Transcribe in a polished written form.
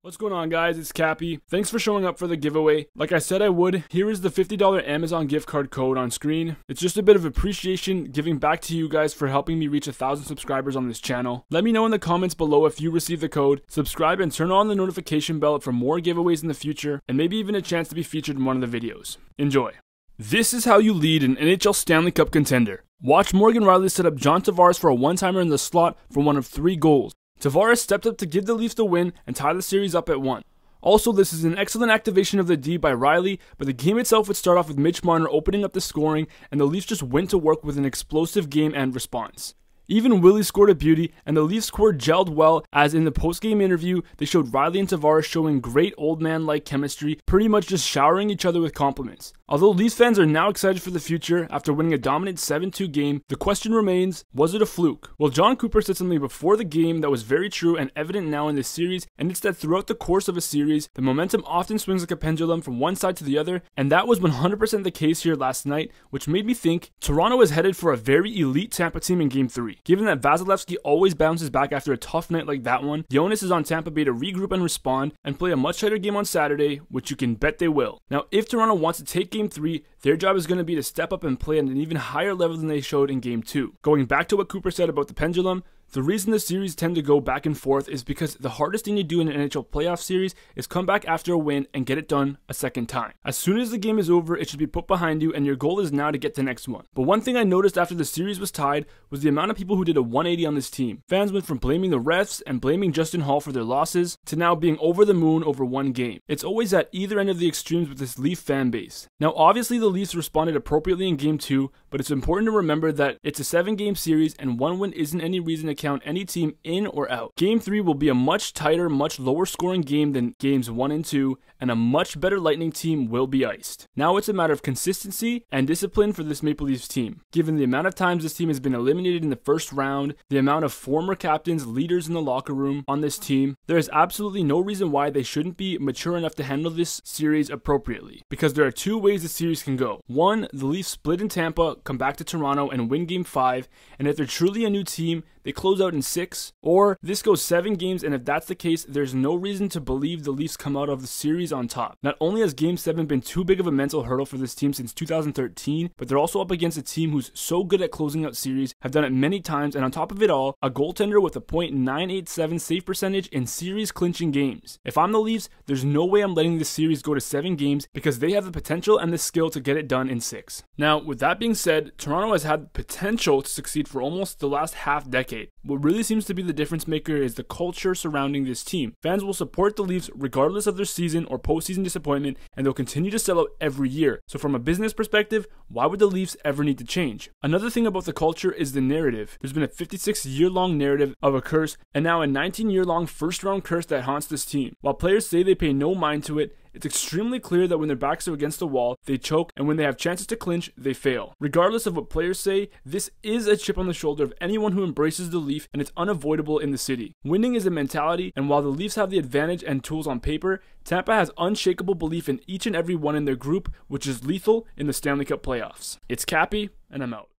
What's going on, guys? It's Cappy. Thanks for showing up for the giveaway. Like I said I would, here is the $50 Amazon gift card code on screen. It's just a bit of appreciation giving back to you guys for helping me reach 1,000 subscribers on this channel. Let me know in the comments below if you received the code, subscribe and turn on the notification bell for more giveaways in the future, and maybe even a chance to be featured in one of the videos. Enjoy. This is how you lead an NHL Stanley Cup contender. Watch Morgan Rielly set up John Tavares for a one-timer in the slot for one of 3 goals. Tavares stepped up to give the Leafs the win and tie the series up at 1. Also, this is an excellent activation of the D by Rielly, but the game itself would start off with Mitch Marner opening up the scoring, and the Leafs just went to work with an explosive game and response. Even Willie scored a beauty, and the Leafs core gelled well, as in the post-game interview, they showed Rielly and Tavares showing great old man-like chemistry, pretty much just showering each other with compliments. Although Leafs fans are now excited for the future after winning a dominant 7-2 game, the question remains, was it a fluke? Well, John Cooper said something before the game that was very true and evident now in this series, and it's that throughout the course of a series, the momentum often swings like a pendulum from one side to the other, and that was 100% the case here last night, which made me think Toronto is headed for a very elite Tampa team in Game 3. Given that Vasilevsky always bounces back after a tough night like that one, the onus is on Tampa Bay to regroup and respond and play a much tighter game on Saturday, which you can bet they will. Now, if Toronto wants to take Game 3, their job is going to be to step up and play at an even higher level than they showed in Game 2. Going back to what Cooper said about the pendulum, the reason the series tend to go back and forth is because the hardest thing to do in an NHL playoff series is come back after a win and get it done a second time. As soon as the game is over, it should be put behind you, and your goal is now to get the next one. But one thing I noticed after the series was tied was the amount of people who did a 180 on this team. Fans went from blaming the refs and blaming Justin Hall for their losses to now being over the moon over one game. It's always at either end of the extremes with this Leaf fan base. Now, obviously the Leafs responded appropriately in Game 2, but it's important to remember that it's a 7-game series and one win isn't any reason to count any team in or out. Game 3 will be a much tighter, much lower scoring game than games 1 and 2, and a much better Lightning team will be iced. Now it's a matter of consistency and discipline for this Maple Leafs team. Given the amount of times this team has been eliminated in the first round, the amount of former captains, leaders in the locker room on this team, there is absolutely no reason why they shouldn't be mature enough to handle this series appropriately. Because there are 2 ways the series can go. 1, the Leafs split in Tampa, come back to Toronto and win Game 5, and if they're truly a new team, they close out in 6, or this goes 7 games, and if that's the case, there's no reason to believe the Leafs come out of the series on top. Not only has Game 7 been too big of a mental hurdle for this team since 2013, but they're also up against a team who's so good at closing out series, have done it many times, and on top of it all, a goaltender with a .987 save percentage in series clinching games. If I'm the Leafs, there's no way I'm letting this series go to 7 games because they have the potential and the skill to get it done in 6. Now, with that being said, Toronto has had potential to succeed for almost the last half decade. What really seems to be the difference maker is the culture surrounding this team. Fans will support the Leafs regardless of their season or postseason disappointment, and they'll continue to sell out every year. So from a business perspective, why would the Leafs ever need to change? Another thing about the culture is the narrative. There's been a 56-year-long narrative of a curse, and now a 19-year-long first-round curse that haunts this team. While players say they pay no mind to it, it's extremely clear that when their backs are against the wall, they choke, and when they have chances to clinch, they fail. Regardless of what players say, this is a chip on the shoulder of anyone who embraces the Leaf, and it's unavoidable in the city. Winning is a mentality, and while the Leafs have the advantage and tools on paper, Tampa has unshakable belief in each and every one in their group, which is lethal in the Stanley Cup playoffs. It's Cappy, and I'm out.